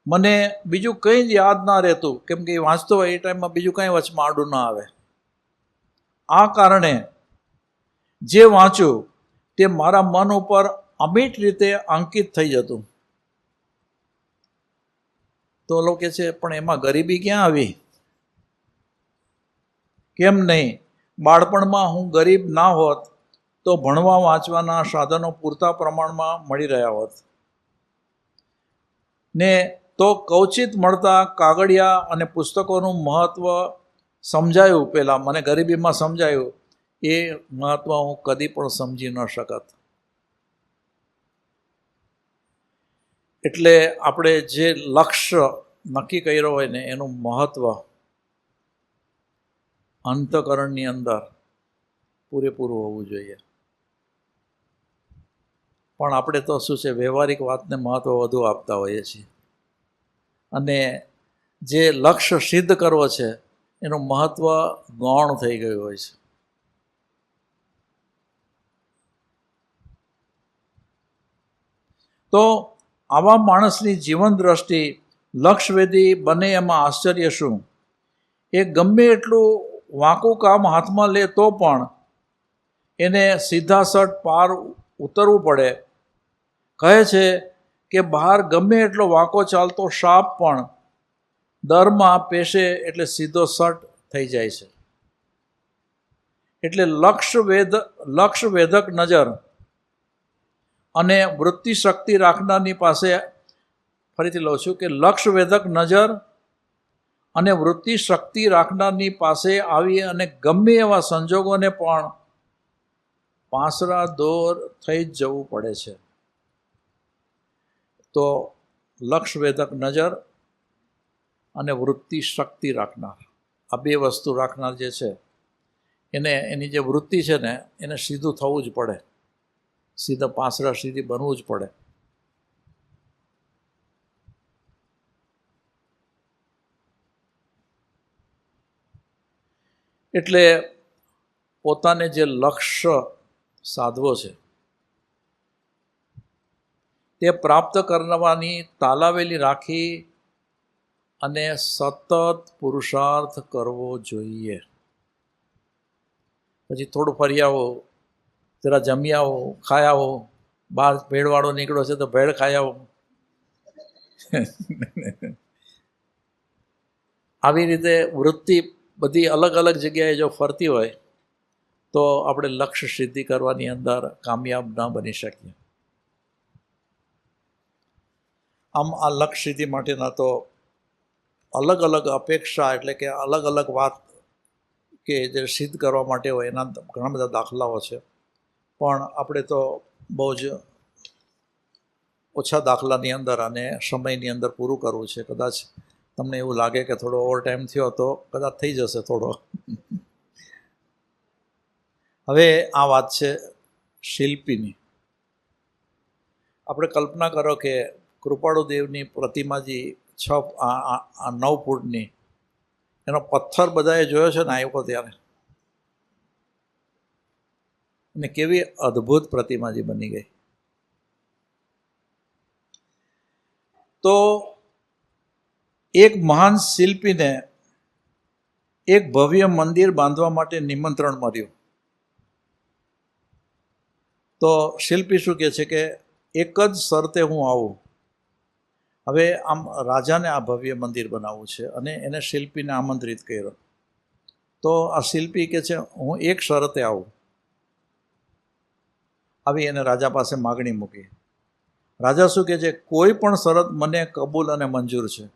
મને બીજું કંઈ જ યાદ ના રહેતું, કેમ કે એ વાંચતો હોય એ ટાઈમમાં બીજું કંઈ વચમાં આડું ના આવે. આ કારણે જે વાંચ્યું તે મારા મન ઉપર અમિટ રીતે અંકિત થઈ જતું. તો લોકો કહે છે, પણ એમાં ગરીબી ક્યાં આવી? કેમ નહીં? બાળપણમાં હું ગરીબ ના હોત તો ભણવા વાંચવાના સાધનો પૂરતા પ્રમાણમાં મળી રહ્યા હોત ને તો કવચિત મળતા કાગળિયા અને પુસ્તકોનું મહત્ત્વ સમજાયું. પહેલાં મને ગરીબીમાં સમજાયું, એ મહત્ત્વ હું કદી પણ સમજી ન શકત. એટલે આપણે જે લક્ષ્ય નક્કી કર્યો હોય ને એનું મહત્ત્વ અંતઃકરણની અંદર પૂરેપૂરું હોવું જોઈએ. પણ આપણે તો શું છે, વ્યવહારિક વાતને મહત્ત્વ વધુ આપતા હોઈએ છીએ, અને જે લક્ષ્ય સિદ્ધ કરવો છે એનું મહત્ત્વ ગૌણ થઈ ગયું હોય છે. તો આવા માણસની જીવન દ્રષ્ટિ લક્ષ્યવેધી બને એમાં આશ્ચર્ય શું? એ ગમે એટલું વાંકું કામ હાથમાં લે તો પણ એને સીધાસટ પાર ઉતરવું પડે. કહે છે કે બહાર ગમે એટલો વાંકો ચાલતો સાપ પણ દરમાં પેશે એટલે સીધો સટ થઈ જાય છે. એટલે લક્ષ્ય વેધક નજર અને વૃત્તિ શક્તિ રાખનારની પાસે, ફરીથી લઉં છું કે લક્ષ્ય વેધક નજર અને વૃત્તિ શક્તિ રાખનારની પાસે આવી અને ગમે એવા સંજોગોને પણ પાંસરા દોર થઈ જ જવું પડે છે. તો લક્ષ્ય વેધક નજર અને વૃત્તિ શક્તિ રાખનાર, આ બે વસ્તુ રાખનાર જે છે એને, એની જે વૃત્તિ છે ને એને સીધું થવું જ પડે, સીધા પાંસરા સીધી બનવું જ પડે. એટલે પોતાને જે લક્ષ્ય સાધવો છે તે પ્રાપ્ત કરવાની તાલાવેલી રાખી અને સતત પુરુષાર્થ કરવો જોઈએ. પછી થોડું ફરી આવો, જરા જમી આવો, ખાઈ આવો, બહાર ભેળવાળો નીકળ્યો છે તો ભેળ ખાઈ આવો. આવી રીતે વૃત્તિ બધી અલગ અલગ જગ્યાએ જો ફરતી હોય તો આપણે લક્ષ્ય સિદ્ધિ કરવાની અંદર કામયાબ ન બની શકીએ. આમ આ લક્ષ્ય સિદ્ધિ માટેના તો અલગ અલગ અપેક્ષા, એટલે કે અલગ અલગ વાત કે જે સિદ્ધ કરવા માટે હોય એના ઘણા બધા દાખલાઓ છે, પણ આપણે તો બહુ જ ઓછા દાખલાની અંદર અને સમયની અંદર પૂરું કરવું છે. કદાચ તમને એવું લાગે કે થોડો ઓવર ટાઈમ થયો તો કદાચ થઈ જશે થોડો. હવે આ વાત છે શિલ્પીની. આપણે કલ્પના કરો કે કૃપાળુદેવની પ્રતિમાજી 9 ફૂટની, એનો પથ્થર બધાએ જોયો છે ને આવ્યો ત્યારે, અને કેવી અદ્ભુત પ્રતિમાજી બની ગઈ. તો એક મહાન શિલ્પીને એક ભવ્ય મંદિર બાંધવા માટે નિમંત્રણ મળ્યું. તો શિલ્પી શું કહે છે કે એક જ શરતે હું આવું. હવે આમ રાજાને આ ભવ્ય મંદિર બનાવવું છે અને એને શિલ્પીને આમંત્રિત કર્યો. તો આ શિલ્પી કહે છે હું એક શરતે આવું. આવી એને રાજા પાસે માગણી મૂકી. રાજા શું કહે છે, કોઈ પણ શરત મને કબૂલ અને મંજૂર છે.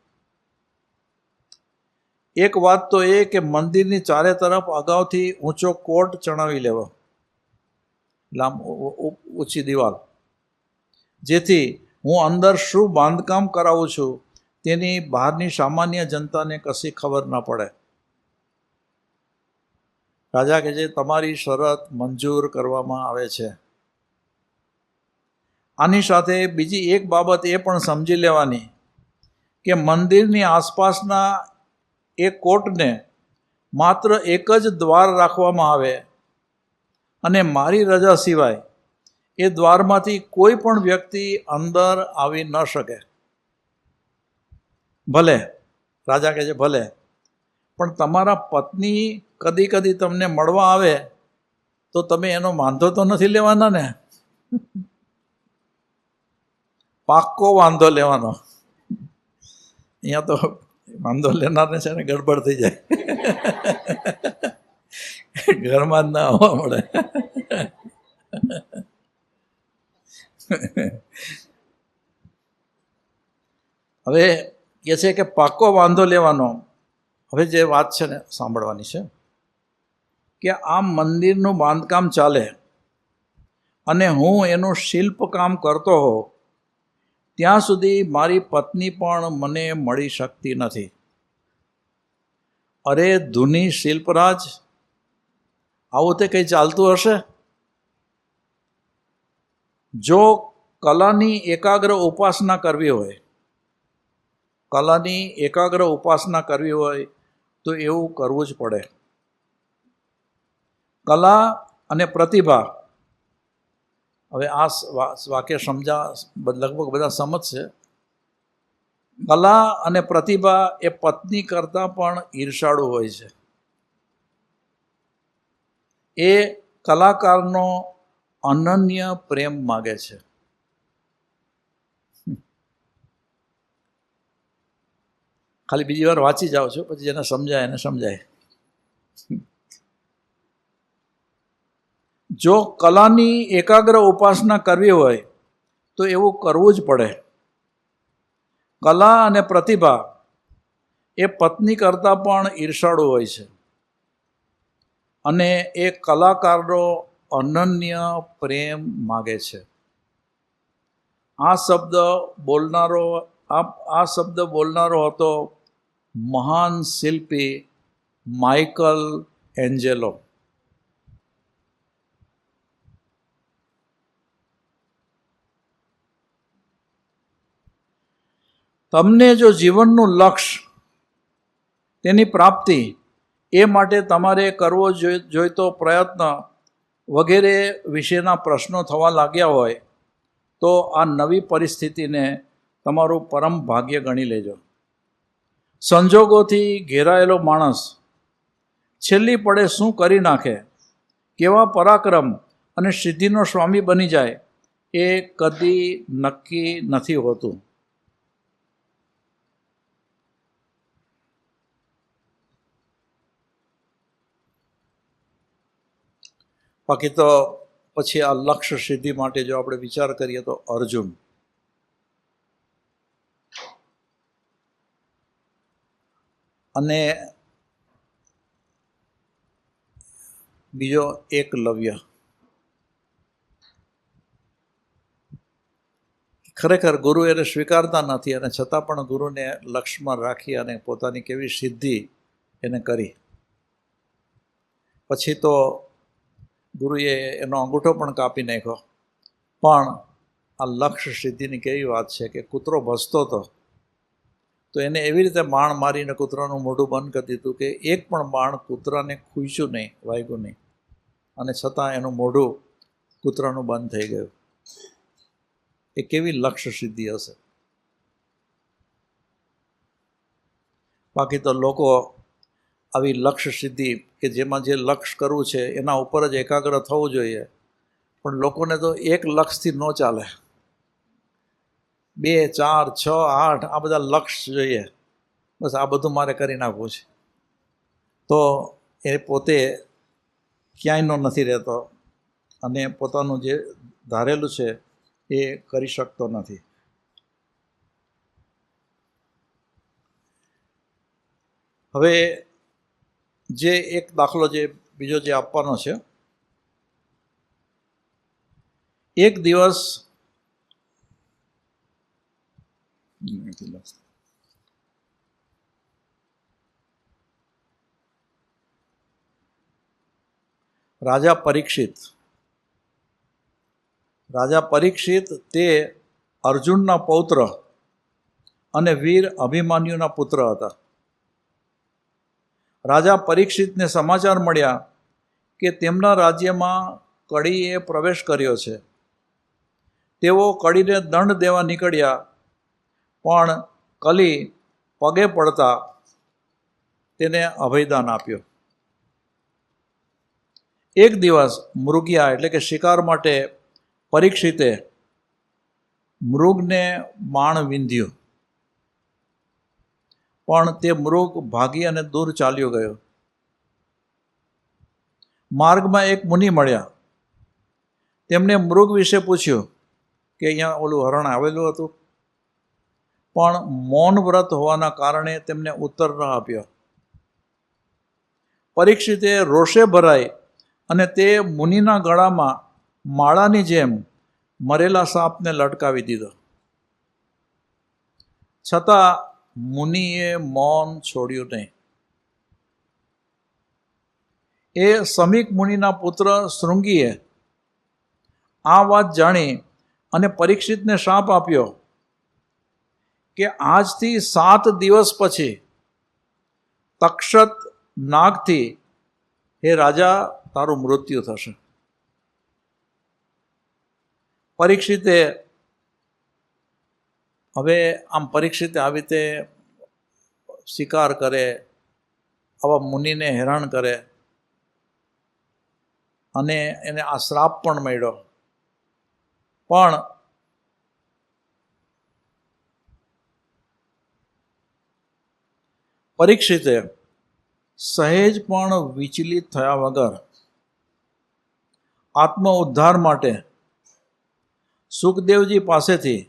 એક વાત તો એ કે મંદિરની ચારે તરફ અગાઉથી ઊંચો કોટ ચણાવી લેવો, ઊંચી દિવાલ, જેથી હું અંદર શું બાંધકામ કરાવું છું તેની બહારની સામાન્ય જનતાને કશી ખબર ન પડે. રાજા કહે છે તમારી શરત મંજૂર કરવામાં આવે છે. આની સાથે બીજી એક બાબત એ પણ સમજી લેવાની કે મંદિરની આસપાસના એ કોટને માત્ર એક જ દ્વાર રાખવામાં આવે અને મારી રજા સિવાય એ દ્વારમાંથી કોઈ પણ વ્યક્તિ અંદર આવી ન શકે. ભલે, રાજા કહે છે ભલે, પણ તમારા પત્ની કદી કદી તમને મળવા આવે તો તમે એનો વાંધો તો નથી લેવાના ને? પાક્કો વાંધો લેવાનો. અહીંયા તો વાંધો લેનારને છે ને ગડબડ થઈ જાય, ઘરમાં જ ના આવવા મળે. હવે કહે છે કે પાક્કો વાંધો લેવાનો. હવે જે વાત છે ને સાંભળવાની છે કે આ મંદિરનું બાંધકામ ચાલે અને હું એનું શિલ્પકામ કરતો હોઉં ત્યાં સુધી મારી પત્ની પણ મને મળી શકતી નથી. અરે ધુની શિલ્પરાજ, આવું તે કંઈ ચાલતું હશે? જો કલાની એકાગ્ર ઉપાસના કરવી હોય, કલાની એકાગ્ર ઉપાસના કરવી હોય તો એવું કરવું જ પડે. કલા અને પ્રતિભા, હવે આ વાક્ય લગભગ બધા સમજશે. કલા અને પ્રતિભા એ પત્ની કરતાં પણ ઈર્ષાળુ હોય છે. એ કલાકારનો અનન્ય પ્રેમ માગે છે. ખાલી બીજી વાર વાંચી જાઓ છો, પછી જેને સમજાય એને સમજાય. જો કલાની એકાગ્ર ઉપાસના કરવી હોય તો એવું કરવું જ પડે. કલા અને પ્રતિભા એ પત્ની કરતાં પણ ઈર્ષાળુ હોય છે અને એ કલાકારનો અનન્ય પ્રેમ માગે છે. આ શબ્દ બોલનારો હતો મહાન શિલ્પી માઇકલ એન્જેલો. તમને જો જીવનનું લક્ષ્ય, તેની પ્રાપ્તિ, એ માટે તમારે કરવો જોઈતો પ્રયત્ન વગેરે વિશેના પ્રશ્નો થવા લાગ્યા હોય તો આ નવી પરિસ્થિતિને તમારું પરમ ભાગ્ય ગણી લેજો. સંજોગોથી ઘેરાયેલો માણસ છેલ્લી પડે શું કરી નાખે, કેવા પરાક્રમ અને સિદ્ધિનો સ્વામી બની જાય, એ કદી નક્કી નથી હોતું. બાકી તો પછી આ લક્ષ્ય સિદ્ધિ માટે જો આપણે વિચાર કરીએ તો અર્જુન અને બીજો એકલવ્ય, ખરેખર ગુરુ એને સ્વીકારતા નથી અને છતાં પણ ગુરુને લક્ષ્યમાં રાખી અને પોતાની કેવી સિદ્ધિ એને કરી. પછી તો ગુરુએ એનો અંગૂઠો પણ કાપી નાખ્યો. પણ આ લક્ષ્ય સિદ્ધિની કેવી વાત છે કે કૂતરો ભસતો હતો તો એને એવી રીતે બાણ મારીને કૂતરાનું મોઢું બંધ કરી દીધું કે એક પણ બાણ કૂતરાને ખૂંચ્યું નહીં, વાગ્યું નહીં, અને છતાં એનું મોઢું કૂતરાનું બંધ થઈ ગયું. એ કેવી લક્ષ્ય સિદ્ધિ હશે. બાકી તો લોકો આવી લક્ષ્ય સિદ્ધિ કે જેમાં જે લક્ષ્ય કરવું છે એના ઉપર જ એકાગ્ર થવું જોઈએ, પણ લોકોને તો એક લક્ષ્યથી ન ચાલે. 2, 4, 6, 8 આ બધા લક્ષ્ય જોઈએ. બસ આ બધું મારે કરી નાખવું છે. તો એ પોતે ક્યાંયનો નથી રહેતો અને પોતાનું જે ધારેલું છે એ કરી શકતો નથી. હવે જે એક દાખલો જે બીજો જે આપવાનો છે, એક દિવસ રાજા પરીક્ષિત તે અર્જુનના પૌત્ર અને વીર અભિમન્યુના પુત્ર હતા. રાજા પરીક્ષિતને સમાચાર મળ્યા કે તેમના રાજ્યમાં કળીએ પ્રવેશ કર્યો છે. તેઓ કળીને દંડ દેવા નીકળ્યા, પણ કલી પગે પડતા તેને અભયદાન આપ્યો. એક દિવસ મૃગયા એટલે કે શિકાર માટે પરીક્ષિતે મૃગને બાણ વિંધ્યું, પણ તે મૃગ ભાગી અને દૂર ચાલ્યો ગયો. માર્ગમાં એક મુનિ મળ્યા. તેમણે મૃગ વિશે પૂછ્યું કે અહીંયા ઓલું હરણ આવેલું હતું, પણ મૌન વ્રત હોવાના કારણે તેમને ઉત્તર ન આપ્યો. પરીક્ષિતે રોષે ભરાઈ અને તે મુનિના ગળામાં માળાની જેમ મરેલા સાપને લટકાવી દીધો. છતાં મુનિએ મૌન છોડ્યું નહીં. એ સમીક મુનિના પુત્ર શૃંગીએ આ વાત જાણી અને પરીક્ષિતને શાપ આપ્યો કે આજથી 7 દિવસ પછી તક્ષત નાગથી હે રાજા તારું મૃત્યુ થશે. પરીક્ષિતે આવી રીતે શિકાર કરે, આવા મુનિને હેરાન કરે અને એને આ શ્રાપ પણ મળ્યો. પણ પરીક્ષિતે સહેજ પણ વિચલિત થયા વગર આત્મ ઉદ્ધાર માટે સુખદેવજી પાસેથી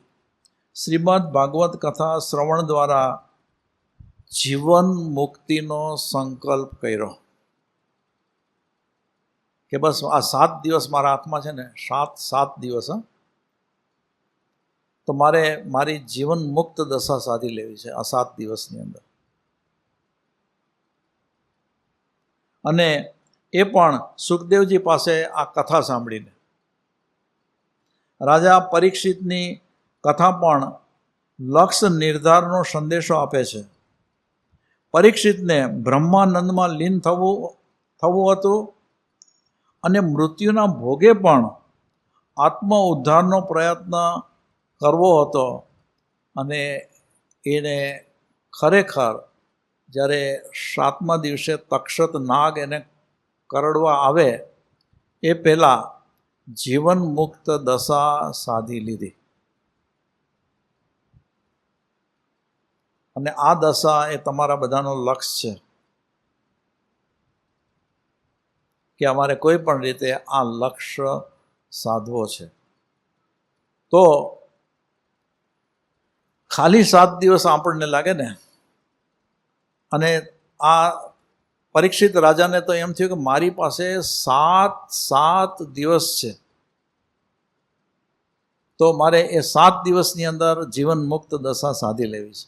શ્રીમદ ભાગવત કથા શ્રવણ દ્વારા જીવન મુક્તિનો સંકલ્પ કર્યો કે બસ આ 7 દિવસ મારા હાથમાં છે ને, 7 દિવસ, તો મારે મારી જીવન મુક્ત દશા સાધી લેવી છે આ 7 દિવસની અંદર. અને એ પણ સુખદેવજી પાસે આ કથા સાંભળીને. રાજા પરીક્ષિતની કથા પણ લક્ષ્ય નિર્ધારનો સંદેશો આપે છે. પરીક્ષિતને બ્રહ્માનંદમાં લીન થવું હતું અને મૃત્યુના ભોગે પણ આત્મ ઉદ્ધારનો પ્રયત્ન કરવો હતો. અને એને ખરેખર જ્યારે 7મા દિવસે તક્ષત નાગ એને કરડવા આવે એ પહેલાં જીવન મુક્ત દશા સાધી લીધી. અને આ દશા એ તમારા બધાનો લક્ષ્ય છે કે અમારે કોઈ પણ રીતે આ લક્ષ્ય સાધવો છે. તો ખાલી 7 દિવસ આપણને લાગે ને, અને આ પરીક્ષિત રાજાને તો એમ થયું કે મારી પાસે 7 દિવસ છે, તો મારે એ 7 દિવસની અંદર જીવન મુક્ત દશા સાધી લેવી છે.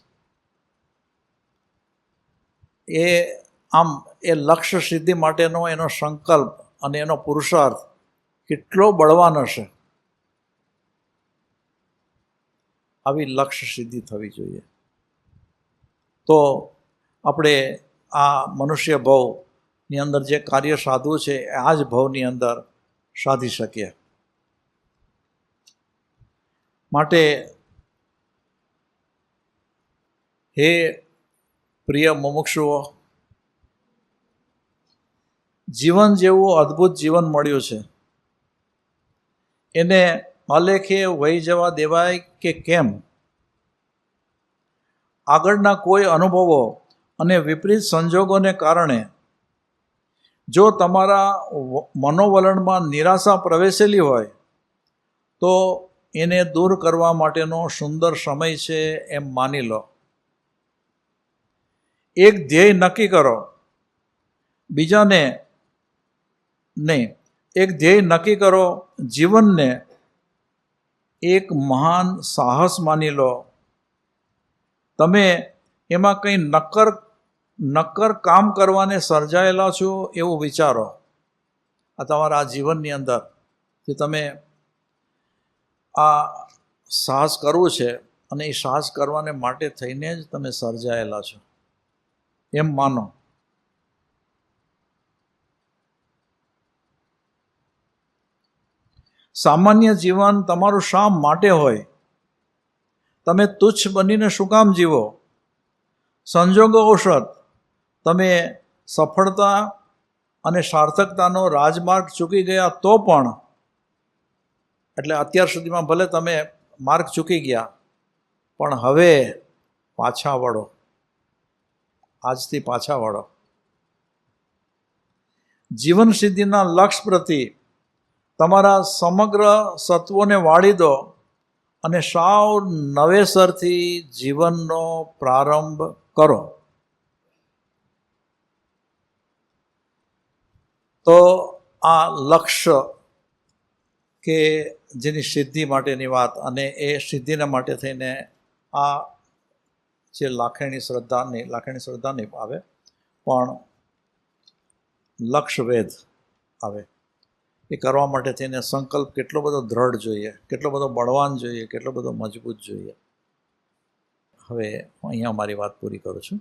એ લક્ષ્ય સિદ્ધિ માટેનો એનો સંકલ્પ અને એનો પુરુષાર્થ કેટલો બળવાન હશે. આવી લક્ષ્ય સિદ્ધિ થવી જોઈએ. તો આપણે આ મનુષ્ય ભવની અંદર જે કાર્ય સાધવું છે એ આ જ ભવની અંદર સાધી શકીએ. માટે હે પ્રિય મુમુક્ષુઓ, જીવન જેવું અદ્ભુત જીવન મળ્યું છે, એને અલેખે વહી જવા દેવાય કે કેમ? આગળના કોઈ અનુભવો અને વિપરીત સંજોગોને કારણે જો તમારા મનોવલણમાં નિરાશા પ્રવેશેલી હોય તો એને દૂર કરવા માટેનો સુંદર સમય છે એમ માની લો. એક ધ્યેય નક્કી કરો, બીજાને નહીં. એક ધ્યેય નક્કી કરો, જીવનને એક મહાન સાહસ માની લો. તમે એમાં કંઈ નક્કર કામ કરવાને સર્જાયેલા છો એવું વિચારો. આ તમારા આ જીવનની અંદર જે તમે આ સાહસ કરવું છે, અને એ સાહસ કરવાને માટે થઈને જ તમે સર્જાયેલા છો એમ માનો. સામાન્ય જીવન તમારું શા માટે હોય? તમે તુચ્છ બનીને શું કામ જીવો? સંજોગો અવસર તમે સફળતા અને સાર્થકતાનો રાજમાર્ગ ચૂકી ગયા તો પણ, એટલે અત્યાર સુધીમાં ભલે તમે માર્ગ ચૂકી ગયા, પણ હવે પાછા વળો. આજથી પાછા વળો. જીવન સિદ્ધિના લક્ષ્ય પ્રતિ તમારા સમગ્ર સત્વોને વાળી દો અને સાવ નવેસરથી જીવનનો પ્રારંભ કરો. તો આ લક્ષ્ય કે જેની સિદ્ધિ માટેની વાત, અને એ સિદ્ધિના માટે થઈને આ જે લાખેણી શ્રદ્ધા નહીં આવે, પણ લક્ષ્યવેધ આવે. એ કરવા માટે થઈને સંકલ્પ કેટલો બધો દ્રઢ જોઈએ, કેટલો બધો બળવાન જોઈએ, કેટલો બધો મજબૂત જોઈએ. હવે હું અહીંયા મારી વાત પૂરી કરું છું.